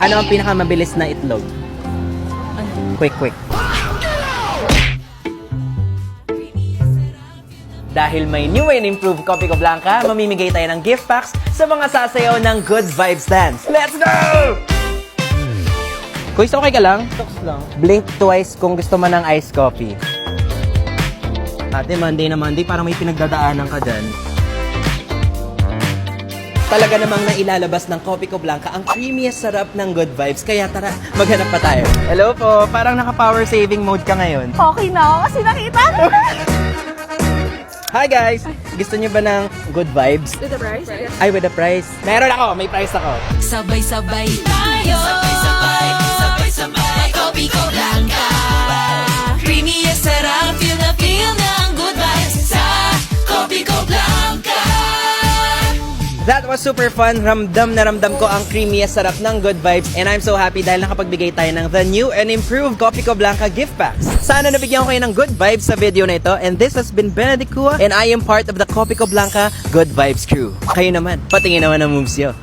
Ano ang pinakamabilis na itlog? Quick, quick. Dahil may new and improved Coffee Co Blanca, mamimigay tayo ng gift packs sa mga sasayaw ng Good Vibes Dance. Let's go! Kuis, okay ka lang? Lang. Blink twice kung gusto mo ng iced coffee. Ate, Monday na Monday, parang may pinagdadaanan ka dyan. Talaga namang nailalabas ng Coffee Co Blanca ang creamiest sarap ng Good Vibes. Kaya tara, maghanap pa tayo. Hello po, parang naka-power saving mode ka ngayon. Okay na ako kasi nakita ko. Hi guys! Gusto niyo ba ng Good Vibes? With the price? Yes. Ay, with the price. Meron ako, may price ako. Sabay-sabay tayo. Sabay-sabay. Coffee Co Blanca. Creamy at sarap. Feel na ang good vibes sa Coffee Co Blanca. That was super fun. Ramdam na ramdam ko ang creamiest sarap ng Good Vibes. And I'm so happy dahil nakapagbigay tayo ng the new and improved Coffee Co Blanca gift packs. Sana nabigyan ko kayo ng good vibes sa video na ito. And this has been Benedict Kua and I am part of the Coffee Co Blanca Good Vibes crew. Kayo naman, patingin naman ang moves nyo.